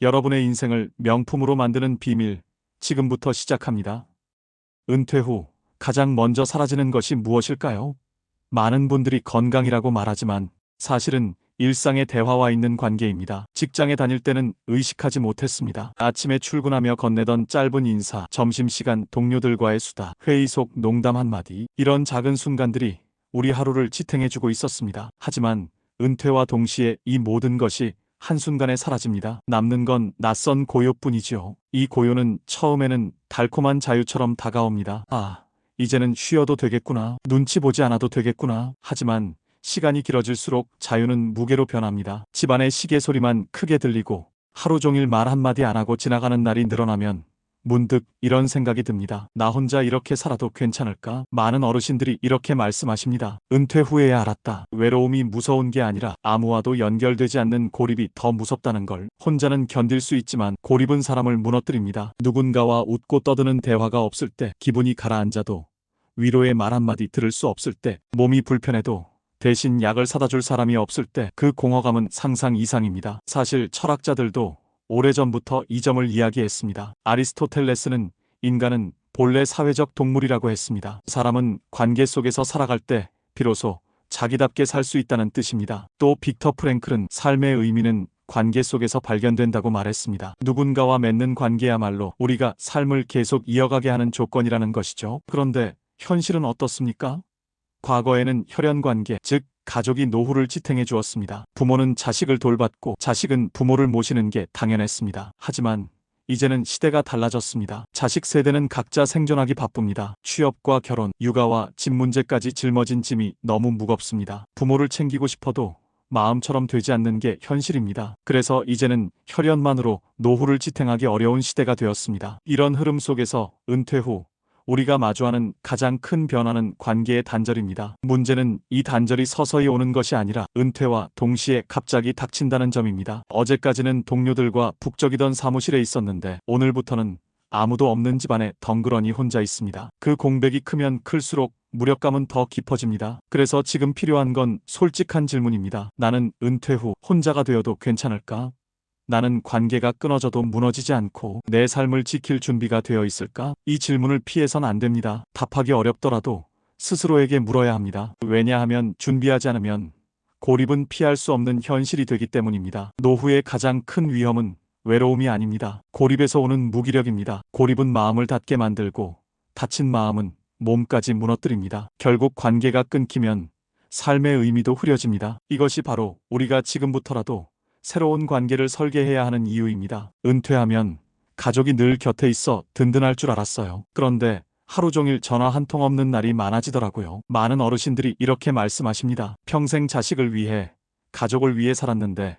여러분의 인생을 명품으로 만드는 비밀, 지금부터 시작합니다. 은퇴 후 가장 먼저 사라지는 것이 무엇일까요? 많은 분들이 건강이라고 말하지만 사실은 일상의 대화와 있는 관계입니다. 직장에 다닐 때는 의식하지 못했습니다. 아침에 출근하며 건네던 짧은 인사, 점심시간 동료들과의 수다, 회의 속 농담 한마디, 이런 작은 순간들이 우리 하루를 지탱해주고 있었습니다. 하지만 은퇴와 동시에 이 모든 것이 한순간에 사라집니다. 남는 건 낯선 고요뿐이지요. 이 고요는 처음에는 달콤한 자유처럼 다가옵니다. 아, 이제는 쉬어도 되겠구나. 눈치 보지 않아도 되겠구나. 하지만 시간이 길어질수록 자유는 무게로 변합니다. 집안의 시계 소리만 크게 들리고 하루 종일 말 한마디 안 하고 지나가는 날이 늘어나면 문득 이런 생각이 듭니다. 나 혼자 이렇게 살아도 괜찮을까? 많은 어르신들이 이렇게 말씀하십니다. 은퇴 후에야 알았다. 외로움이 무서운 게 아니라 아무와도 연결되지 않는 고립이 더 무섭다는 걸. 혼자는 견딜 수 있지만 고립은 사람을 무너뜨립니다. 누군가와 웃고 떠드는 대화가 없을 때, 기분이 가라앉아도 위로의 말 한마디 들을 수 없을 때, 몸이 불편해도 대신 약을 사다 줄 사람이 없을 때, 그 공허감은 상상 이상입니다. 사실 철학자들도 오래전부터 이 점을 이야기했습니다. 아리스토텔레스는 인간은 본래 사회적 동물이라고 했습니다. 사람은 관계 속에서 살아갈 때 비로소 자기답게 살 수 있다는 뜻입니다. 또 빅터 프랭클은 삶의 의미는 관계 속에서 발견된다고 말했습니다. 누군가와 맺는 관계야말로 우리가 삶을 계속 이어가게 하는 조건이라는 것이죠. 그런데 현실은 어떻습니까? 과거에는 혈연관계, 즉 가족이 노후를 지탱해 주었습니다. 부모는 자식을 돌봤고 자식은 부모를 모시는 게 당연했습니다. 하지만 이제는 시대가 달라졌습니다. 자식 세대는 각자 생존하기 바쁩니다. 취업과 결혼, 육아와 집 문제까지 짊어진 짐이 너무 무겁습니다. 부모를 챙기고 싶어도 마음처럼 되지 않는 게 현실입니다. 그래서 이제는 혈연만으로 노후를 지탱하기 어려운 시대가 되었습니다. 이런 흐름 속에서 은퇴 후 우리가 마주하는 가장 큰 변화는 관계의 단절입니다. 문제는 이 단절이 서서히 오는 것이 아니라 은퇴와 동시에 갑자기 닥친다는 점입니다. 어제까지는 동료들과 북적이던 사무실에 있었는데 오늘부터는 아무도 없는 집안에 덩그러니 혼자 있습니다. 그 공백이 크면 클수록 무력감은 더 깊어집니다. 그래서 지금 필요한 건 솔직한 질문입니다. 나는 은퇴 후 혼자가 되어도 괜찮을까? 나는 관계가 끊어져도 무너지지 않고 내 삶을 지킬 준비가 되어 있을까? 이 질문을 피해선 안 됩니다. 답하기 어렵더라도 스스로에게 물어야 합니다. 왜냐하면 준비하지 않으면 고립은 피할 수 없는 현실이 되기 때문입니다. 노후의 가장 큰 위험은 외로움이 아닙니다. 고립에서 오는 무기력입니다. 고립은 마음을 닫게 만들고 닫힌 마음은 몸까지 무너뜨립니다. 결국 관계가 끊기면 삶의 의미도 흐려집니다. 이것이 바로 우리가 지금부터라도 새로운 관계를 설계해야 하는 이유입니다. 은퇴하면 가족이 늘 곁에 있어 든든할 줄 알았어요. 그런데 하루 종일 전화 한 통 없는 날이 많아지더라고요. 많은 어르신들이 이렇게 말씀하십니다. 평생 자식을 위해, 가족을 위해 살았는데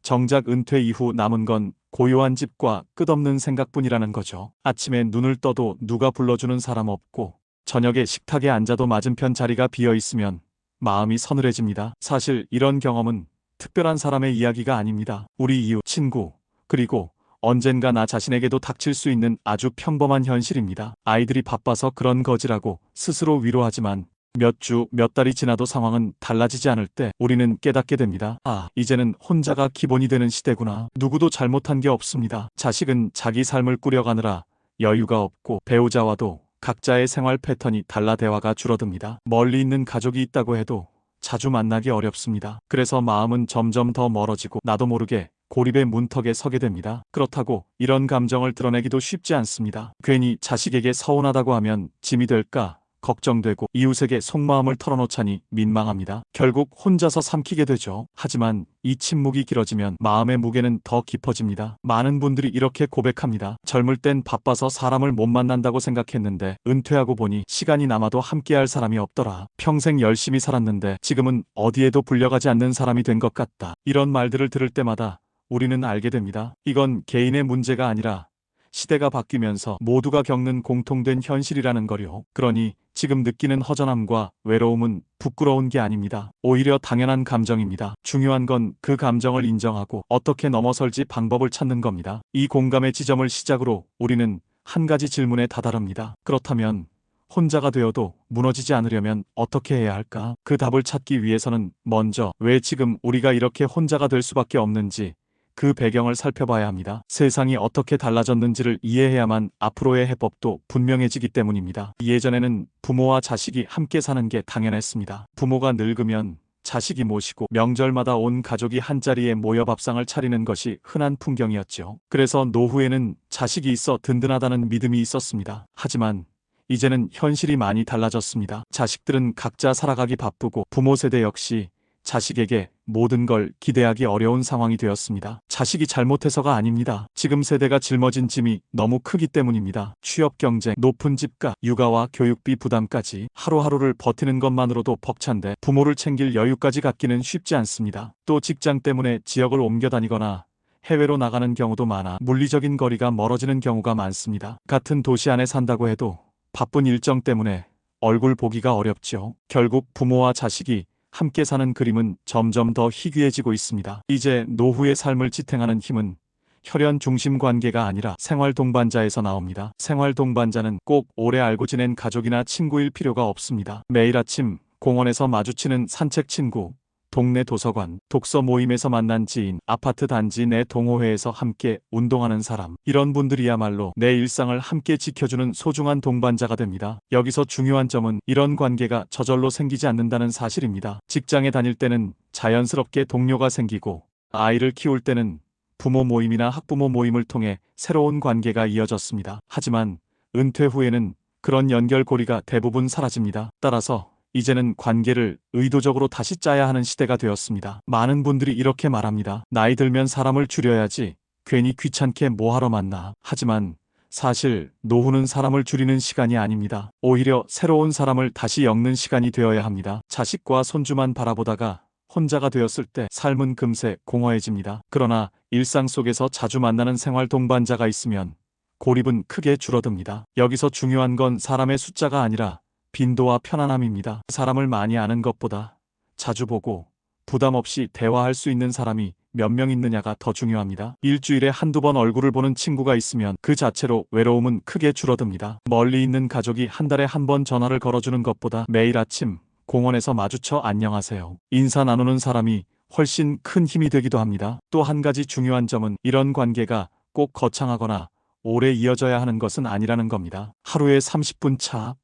정작 은퇴 이후 남은 건 고요한 집과 끝없는 생각뿐이라는 거죠. 아침에 눈을 떠도 누가 불러주는 사람 없고 저녁에 식탁에 앉아도 맞은편 자리가 비어 있으면 마음이 서늘해집니다. 사실 이런 경험은 특별한 사람의 이야기가 아닙니다. 우리 이웃, 친구, 그리고 언젠가 나 자신에게도 닥칠 수 있는 아주 평범한 현실입니다. 아이들이 바빠서 그런 거지라고 스스로 위로하지만 몇 주, 몇 달이 지나도 상황은 달라지지 않을 때 우리는 깨닫게 됩니다. 아, 이제는 혼자가 기본이 되는 시대구나. 누구도 잘못한 게 없습니다. 자식은 자기 삶을 꾸려가느라 여유가 없고 배우자와도 각자의 생활 패턴이 달라 대화가 줄어듭니다. 멀리 있는 가족이 있다고 해도 자주 만나기 어렵습니다. 그래서 마음은 점점 더 멀어지고 나도 모르게 고립의 문턱에 서게 됩니다. 그렇다고 이런 감정을 드러내기도 쉽지 않습니다. 괜히 자식에게 서운하다고 하면 짐이 될까 걱정되고 이웃에게 속마음을 털어놓자니 민망합니다. 결국 혼자서 삼키게 되죠. 하지만 이 침묵이 길어지면 마음의 무게는 더 깊어집니다. 많은 분들이 이렇게 고백합니다. 젊을 땐 바빠서 사람을 못 만난다고 생각했는데 은퇴하고 보니 시간이 남아도 함께할 사람이 없더라. 평생 열심히 살았는데 지금은 어디에도 불려가지 않는 사람이 된 것 같다. 이런 말들을 들을 때마다 우리는 알게 됩니다. 이건 개인의 문제가 아니라 시대가 바뀌면서 모두가 겪는 공통된 현실이라는 거요. 그러니 지금 느끼는 허전함과 외로움은 부끄러운 게 아닙니다. 오히려 당연한 감정입니다. 중요한 건 그 감정을 인정하고 어떻게 넘어설지 방법을 찾는 겁니다. 이 공감의 지점을 시작으로 우리는 한 가지 질문에 다다릅니다. 그렇다면 혼자가 되어도 무너지지 않으려면 어떻게 해야 할까? 그 답을 찾기 위해서는 먼저 왜 지금 우리가 이렇게 혼자가 될 수밖에 없는지 그 배경을 살펴봐야 합니다. 세상이 어떻게 달라졌는지를 이해해야만 앞으로의 해법도 분명해지기 때문입니다. 예전에는 부모와 자식이 함께 사는 게 당연했습니다. 부모가 늙으면 자식이 모시고 명절마다 온 가족이 한자리에 모여 밥상을 차리는 것이 흔한 풍경이었죠. 그래서 노후에는 자식이 있어 든든하다는 믿음이 있었습니다. 하지만 이제는 현실이 많이 달라졌습니다. 자식들은 각자 살아가기 바쁘고 부모 세대 역시 자식에게 모든 걸 기대하기 어려운 상황이 되었습니다. 자식이 잘못해서가 아닙니다. 지금 세대가 짊어진 짐이 너무 크기 때문입니다. 취업 경쟁, 높은 집값, 육아와 교육비 부담까지 하루하루를 버티는 것만으로도 벅찬데 부모를 챙길 여유까지 갖기는 쉽지 않습니다. 또 직장 때문에 지역을 옮겨 다니거나 해외로 나가는 경우도 많아 물리적인 거리가 멀어지는 경우가 많습니다. 같은 도시 안에 산다고 해도 바쁜 일정 때문에 얼굴 보기가 어렵죠. 결국 부모와 자식이 함께 사는 그림은 점점 더 희귀해지고 있습니다. 이제 노후의 삶을 지탱하는 힘은 혈연 중심 관계가 아니라 생활 동반자에서 나옵니다. 생활 동반자는 꼭 오래 알고 지낸 가족이나 친구일 필요가 없습니다. 매일 아침 공원에서 마주치는 산책 친구, 동네 도서관, 독서 모임에서 만난 지인, 아파트 단지 내 동호회에서 함께 운동하는 사람, 이런 분들이야말로 내 일상을 함께 지켜주는 소중한 동반자가 됩니다. 여기서 중요한 점은 이런 관계가 저절로 생기지 않는다는 사실입니다. 직장에 다닐 때는 자연스럽게 동료가 생기고 아이를 키울 때는 부모 모임이나 학부모 모임을 통해 새로운 관계가 이어졌습니다. 하지만 은퇴 후에는 그런 연결고리가 대부분 사라집니다. 따라서 이제는 관계를 의도적으로 다시 짜야 하는 시대가 되었습니다. 많은 분들이 이렇게 말합니다. 나이 들면 사람을 줄여야지. 괜히 귀찮게 뭐하러 만나. 하지만 사실 노후는 사람을 줄이는 시간이 아닙니다. 오히려 새로운 사람을 다시 엮는 시간이 되어야 합니다. 자식과 손주만 바라보다가 혼자가 되었을 때 삶은 금세 공허해집니다. 그러나 일상 속에서 자주 만나는 생활 동반자가 있으면 고립은 크게 줄어듭니다. 여기서 중요한 건 사람의 숫자가 아니라 빈도와 편안함입니다. 사람을 많이 아는 것보다 자주 보고 부담 없이 대화할 수 있는 사람이 몇 명 있느냐가 더 중요합니다. 일주일에 한두 번 얼굴을 보는 친구가 있으면 그 자체로 외로움은 크게 줄어듭니다. 멀리 있는 가족이 한 달에 한 번 전화를 걸어주는 것보다 매일 아침 공원에서 마주쳐 안녕하세요. 인사 나누는 사람이 훨씬 큰 힘이 되기도 합니다. 또 한 가지 중요한 점은 이런 관계가 꼭 거창하거나 오래 이어져야 하는 것은 아니라는 겁니다. 하루에 30분 차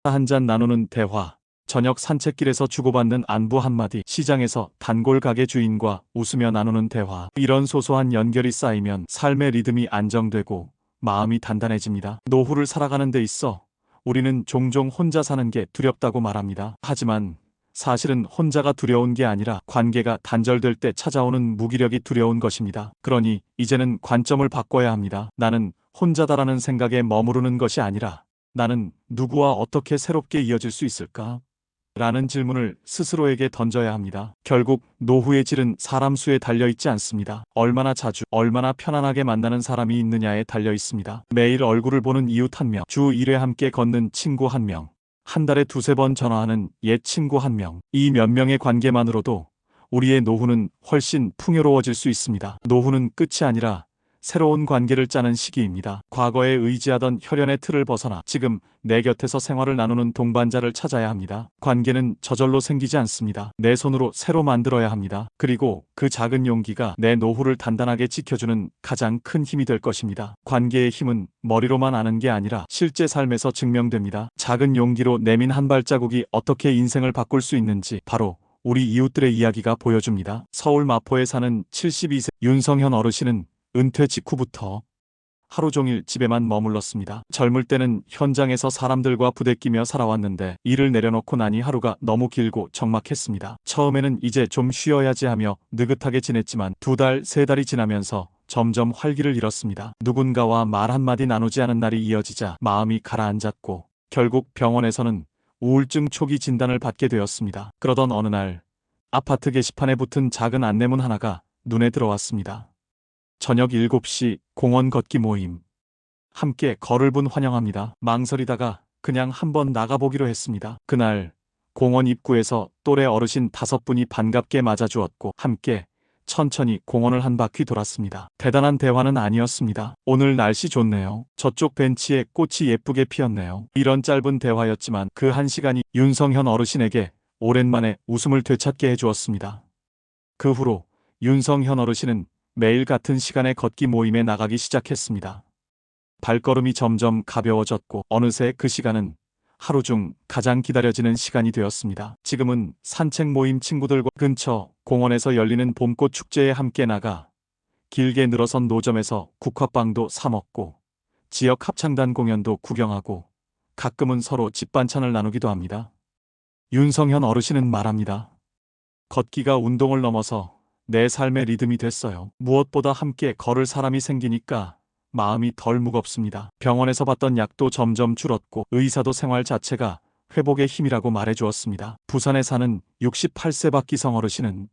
한 잔 나누는 대화, 저녁 산책길에서 주고받는 안부 한마디, 시장에서 단골 가게 주인과 웃으며 나누는 대화, 이런 소소한 연결이 쌓이면 삶의 리듬이 안정되고 마음이 단단해집니다. 노후를 살아가는 데 있어 우리는 종종 혼자 사는 게 두렵다고 말합니다. 하지만 사실은 혼자가 두려운 게 아니라 관계가 단절될 때 찾아오는 무기력이 두려운 것입니다. 그러니 이제는 관점을 바꿔야 합니다. 나는 혼자다라는 생각에 머무르는 것이 아니라 나는 누구와 어떻게 새롭게 이어질 수 있을까? 라는 질문을 스스로에게 던져야 합니다. 결국 노후의 질은 사람 수에 달려있지 않습니다. 얼마나 자주, 얼마나 편안하게 만나는 사람이 있느냐에 달려 있습니다. 매일 얼굴을 보는 이웃 1명, 주 1회 함께 걷는 친구 1명, 한 달에 2~3번 전화하는 옛 친구 1명, 이 몇 명의 관계만으로도 우리의 노후는 훨씬 풍요로워질 수 있습니다. 노후는 끝이 아니라 새로운 관계를 짜는 시기입니다. 과거에 의지하던 혈연의 틀을 벗어나 지금 내 곁에서 생활을 나누는 동반자를 찾아야 합니다. 관계는 저절로 생기지 않습니다. 내 손으로 새로 만들어야 합니다. 그리고 그 작은 용기가 내 노후를 단단하게 지켜주는 가장 큰 힘이 될 것입니다. 관계의 힘은 머리로만 아는 게 아니라 실제 삶에서 증명됩니다. 작은 용기로 내민 한 발자국이 어떻게 인생을 바꿀 수 있는지 바로 우리 이웃들의 이야기가 보여줍니다. 서울 마포에 사는 72세 윤성현 어르신은 은퇴 직후부터 하루 종일 집에만 머물렀습니다. 젊을 때는 현장에서 사람들과 부대끼며 살아왔는데 일을 내려놓고 나니 하루가 너무 길고 적막했습니다. 처음에는 이제 좀 쉬어야지 하며 느긋하게 지냈지만 2달, 3달이 지나면서 점점 활기를 잃었습니다. 누군가와 말 한마디 나누지 않은 날이 이어지자 마음이 가라앉았고 결국 병원에서는 우울증 초기 진단을 받게 되었습니다. 그러던 어느 날 아파트 게시판에 붙은 작은 안내문 하나가 눈에 들어왔습니다. 저녁 7시 공원 걷기 모임. 함께 걸을 분 환영합니다. 망설이다가 그냥 한번 나가보기로 했습니다. 그날 공원 입구에서 또래 어르신 5분이 반갑게 맞아주었고 함께 천천히 공원을 한 바퀴 돌았습니다. 대단한 대화는 아니었습니다. 오늘 날씨 좋네요. 저쪽 벤치에 꽃이 예쁘게 피었네요. 이런 짧은 대화였지만 그 1시간이 윤성현 어르신에게 오랜만에 웃음을 되찾게 해주었습니다. 그 후로 윤성현 어르신은 매일 같은 시간에 걷기 모임에 나가기 시작했습니다. 발걸음이 점점 가벼워졌고 어느새 그 시간은 하루 중 가장 기다려지는 시간이 되었습니다. 지금은 산책 모임 친구들과 근처 공원에서 열리는 봄꽃 축제에 함께 나가 길게 늘어선 노점에서 국화빵도 사 먹고 지역 합창단 공연도 구경하고 가끔은 서로 집 반찬을 나누기도 합니다. 윤성현 어르신은 말합니다. 걷기가 운동을 넘어서 내 삶의 리듬이 됐어요. 무엇보다 함께 걸을 사람이 생기니까 마음이 덜 무겁습니다. 병원에서 받던 약도 점점 줄었고 의사도 생활 자체가 회복의 힘이라고 말해주었습니다. 부산에 사는 68세 박기성 어르신은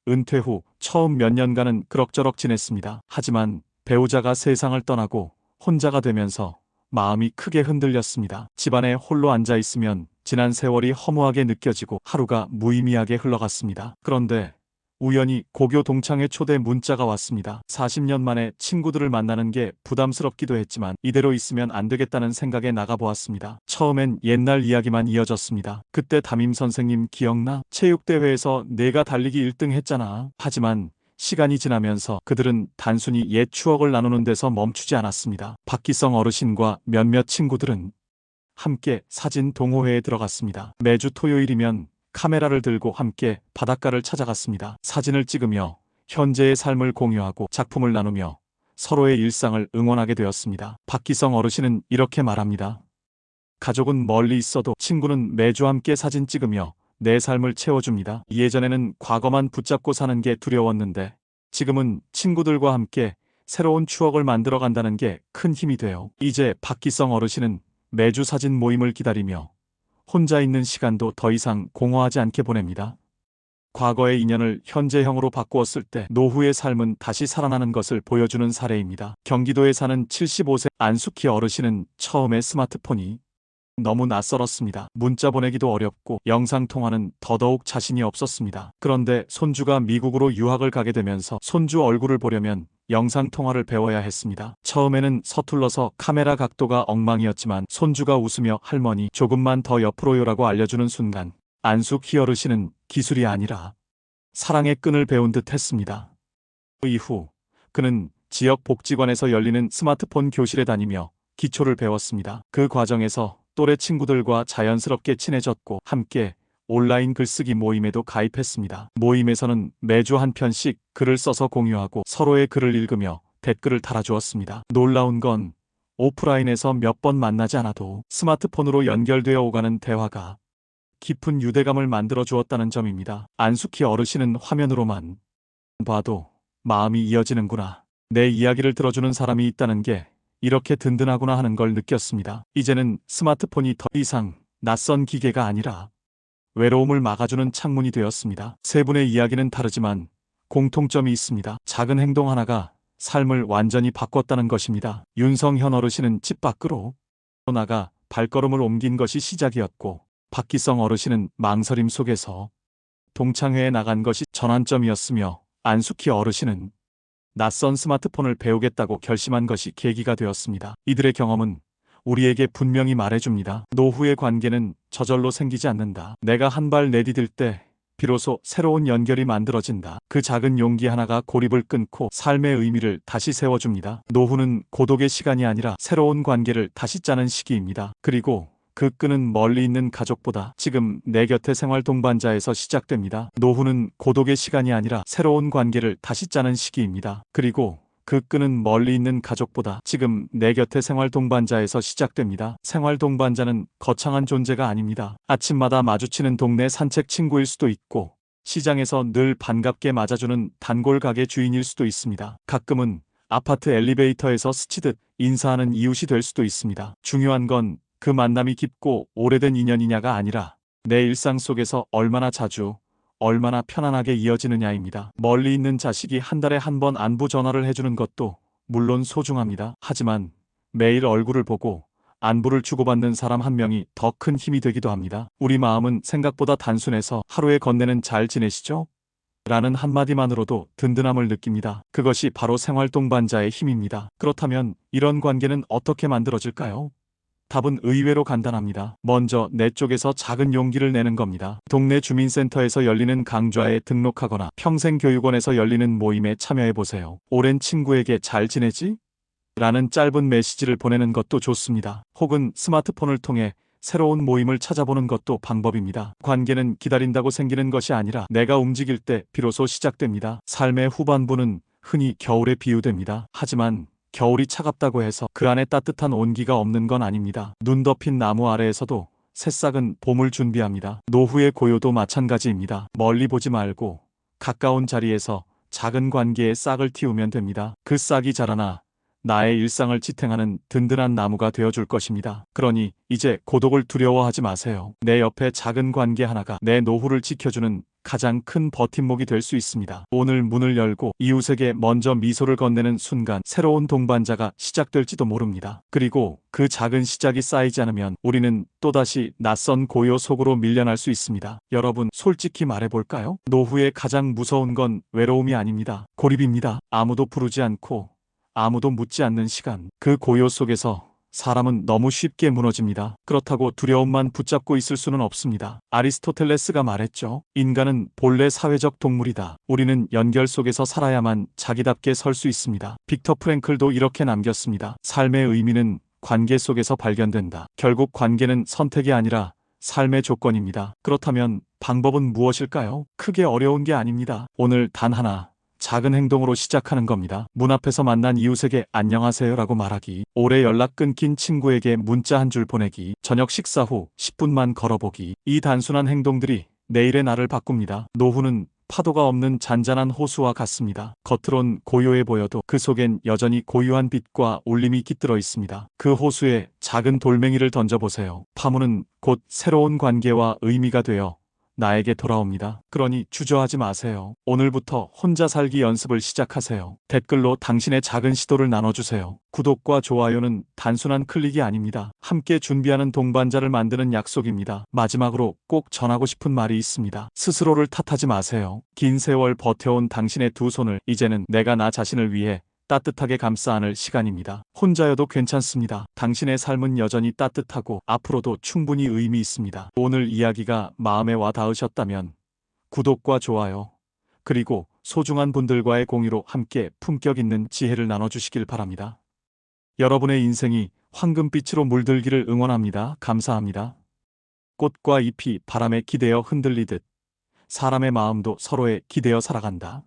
은퇴 후 처음 몇 년간은 그럭저럭 지냈습니다. 하지만 배우자가 세상을 떠나고 혼자가 되면서 마음이 크게 흔들렸습니다. 집안에 홀로 앉아 있으면 지난 세월이 허무하게 느껴지고 하루가 무의미하게 흘러갔습니다. 그런데 우연히 고교 동창회 초대 문자가 왔습니다. 40년 만에 친구들을 만나는 게 부담스럽기도 했지만 이대로 있으면 안 되겠다는 생각에 나가보았습니다. 처음엔 옛날 이야기만 이어졌습니다. 그때 담임 선생님 기억나? 체육대회에서 내가 달리기 1등 했잖아. 하지만 시간이 지나면서 그들은 단순히 옛 추억을 나누는 데서 멈추지 않았습니다. 박기성 어르신과 몇몇 친구들은 함께 사진 동호회에 들어갔습니다. 매주 토요일이면 카메라를 들고 함께 바닷가를 찾아갔습니다. 사진을 찍으며 현재의 삶을 공유하고 작품을 나누며 서로의 일상을 응원하게 되었습니다. 박기성 어르신은 이렇게 말합니다. 가족은 멀리 있어도 친구는 매주 함께 사진 찍으며 내 삶을 채워줍니다. 예전에는 과거만 붙잡고 사는 게 두려웠는데 지금은 친구들과 함께 새로운 추억을 만들어 간다는 게 큰 힘이 돼요. 이제 박기성 어르신은 매주 사진 모임을 기다리며 혼자 있는 시간도 더 이상 공허하지 않게 보냅니다. 과거의 인연을 현재형으로 바꾸었을 때 노후의 삶은 다시 살아나는 것을 보여주는 사례입니다. 경기도에 사는 75세 안숙희 어르신은 처음에 스마트폰이 너무 낯설었습니다. 문자 보내기도 어렵고 영상통화는 더더욱 자신이 없었습니다. 그런데 손주가 미국으로 유학을 가게 되면서 손주 얼굴을 보려면 영상통화를 배워야 했습니다. 처음에는 서툴러서 카메라 각도가 엉망이었지만 손주가 웃으며 할머니 조금만 더 옆으로요라고 알려주는 순간 안숙희 어르신은 기술이 아니라 사랑의 끈을 배운 듯 했습니다. 그 이후 그는 지역 복지관에서 열리는 스마트폰 교실에 다니며 기초를 배웠습니다. 그 과정에서 또래 친구들과 자연스럽게 친해졌고 함께 온라인 글쓰기 모임에도 가입했습니다. 모임에서는 매주 한 편씩 글을 써서 공유하고 서로의 글을 읽으며 댓글을 달아주었습니다. 놀라운 건 오프라인에서 몇 번 만나지 않아도 스마트폰으로 연결되어 오가는 대화가 깊은 유대감을 만들어 주었다는 점입니다. 안숙희 어르신은 화면으로만 봐도 마음이 이어지는구나. 내 이야기를 들어주는 사람이 있다는 게 이렇게 든든하구나 하는 걸 느꼈습니다. 이제는 스마트폰이 더 이상 낯선 기계가 아니라 외로움을 막아주는 창문이 되었습니다. 세 분의 이야기는 다르지만 공통점이 있습니다. 작은 행동 하나가 삶을 완전히 바꿨다는 것입니다. 윤성현 어르신은 집 밖으로 나가 발걸음을 옮긴 것이 시작이었고 박기성 어르신은 망설임 속에서 동창회에 나간 것이 전환점이었으며 안숙희 어르신은 낯선 스마트폰을 배우겠다고 결심한 것이 계기가 되었습니다. 이들의 경험은 우리에게 분명히 말해줍니다. 노후의 관계는 저절로 생기지 않는다. 내가 한 발 내디딜 때 비로소 새로운 연결이 만들어진다. 그 작은 용기 하나가 고립을 끊고 삶의 의미를 다시 세워줍니다. 노후는 고독의 시간이 아니라 새로운 관계를 다시 짜는 시기입니다. 그리고 그 끈은 멀리 있는 가족보다 지금 내 곁의 생활 동반자에서 시작됩니다. 노후는 고독의 시간이 아니라 새로운 관계를 다시 짜는 시기입니다. 그리고 그 끈은 멀리 있는 가족보다 지금 내 곁의 생활 동반자에서 시작됩니다. 생활 동반자는 거창한 존재가 아닙니다. 아침마다 마주치는 동네 산책 친구일 수도 있고 시장에서 늘 반갑게 맞아주는 단골 가게 주인일 수도 있습니다. 가끔은 아파트 엘리베이터에서 스치듯 인사하는 이웃이 될 수도 있습니다. 중요한 건 그 만남이 깊고 오래된 인연이냐가 아니라 내 일상 속에서 얼마나 자주 얼마나 편안하게 이어지느냐입니다. 멀리 있는 자식이 한 달에 한 번 안부 전화를 해주는 것도 물론 소중합니다. 하지만 매일 얼굴을 보고 안부를 주고받는 사람 한 명이 더 큰 힘이 되기도 합니다. 우리 마음은 생각보다 단순해서 하루에 건네는 잘 지내시죠? 라는 한마디만으로도 든든함을 느낍니다. 그것이 바로 생활 동반자의 힘입니다. 그렇다면 이런 관계는 어떻게 만들어질까요? 답은 의외로 간단합니다. 먼저 내 쪽에서 작은 용기를 내는 겁니다. 동네 주민센터에서 열리는 강좌에 등록하거나 평생교육원에서 열리는 모임에 참여해보세요. 오랜 친구에게 잘 지내지? 라는 짧은 메시지를 보내는 것도 좋습니다. 혹은 스마트폰을 통해 새로운 모임을 찾아보는 것도 방법입니다. 관계는 기다린다고 생기는 것이 아니라 내가 움직일 때 비로소 시작됩니다. 삶의 후반부는 흔히 겨울에 비유됩니다. 하지만 겨울이 차갑다고 해서 그 안에 따뜻한 온기가 없는 건 아닙니다. 눈 덮인 나무 아래에서도 새싹은 봄을 준비합니다. 노후의 고요도 마찬가지입니다. 멀리 보지 말고 가까운 자리에서 작은 관계에 싹을 틔우면 됩니다. 그 싹이 자라나 나의 일상을 지탱하는 든든한 나무가 되어줄 것입니다. 그러니 이제 고독을 두려워하지 마세요. 내 옆에 작은 관계 하나가 내 노후를 지켜주는 가장 큰 버팀목이 될 수 있습니다. 오늘 문을 열고 이웃에게 먼저 미소를 건네는 순간 새로운 동반자가 시작될지도 모릅니다. 그리고 그 작은 시작이 쌓이지 않으면 우리는 또다시 낯선 고요 속으로 밀려날 수 있습니다. 여러분, 솔직히 말해볼까요? 노후의 가장 무서운 건 외로움이 아닙니다. 고립입니다. 아무도 부르지 않고 아무도 묻지 않는 시간. 그 고요 속에서 사람은 너무 쉽게 무너집니다. 그렇다고 두려움만 붙잡고 있을 수는 없습니다. 아리스토텔레스가 말했죠. 인간은 본래 사회적 동물이다. 우리는 연결 속에서 살아야만 자기답게 설 수 있습니다. 빅터 프랭클도 이렇게 남겼습니다. 삶의 의미는 관계 속에서 발견된다. 결국 관계는 선택이 아니라 삶의 조건입니다. 그렇다면 방법은 무엇일까요? 크게 어려운 게 아닙니다. 오늘 단 하나. 작은 행동으로 시작하는 겁니다. 문 앞에서 만난 이웃에게 안녕하세요라고 말하기, 오래 연락 끊긴 친구에게 문자 한 줄 보내기, 저녁 식사 후 10분만 걸어보기. 이 단순한 행동들이 내일의 나를 바꿉니다. 노후는 파도가 없는 잔잔한 호수와 같습니다. 겉으론 고요해 보여도 그 속엔 여전히 고유한 빛과 울림이 깃들어 있습니다. 그 호수에 작은 돌멩이를 던져보세요. 파문은 곧 새로운 관계와 의미가 되어 나에게 돌아옵니다. 그러니 주저하지 마세요. 오늘부터 혼자 살기 연습을 시작하세요. 댓글로 당신의 작은 시도를 나눠주세요. 구독과 좋아요는 단순한 클릭이 아닙니다. 함께 준비하는 동반자를 만드는 약속입니다. 마지막으로 꼭 전하고 싶은 말이 있습니다. 스스로를 탓하지 마세요. 긴 세월 버텨온 당신의 두 손을 이제는 내가 나 자신을 위해 따뜻하게 감싸 안을 시간입니다. 혼자여도 괜찮습니다. 당신의 삶은 여전히 따뜻하고 앞으로도 충분히 의미 있습니다. 오늘 이야기가 마음에 와 닿으셨다면 구독과 좋아요, 그리고 소중한 분들과의 공유로 함께 품격 있는 지혜를 나눠주시길 바랍니다. 여러분의 인생이 황금빛으로 물들기를 응원합니다. 감사합니다. 꽃과 잎이 바람에 기대어 흔들리듯 사람의 마음도 서로에 기대어 살아간다.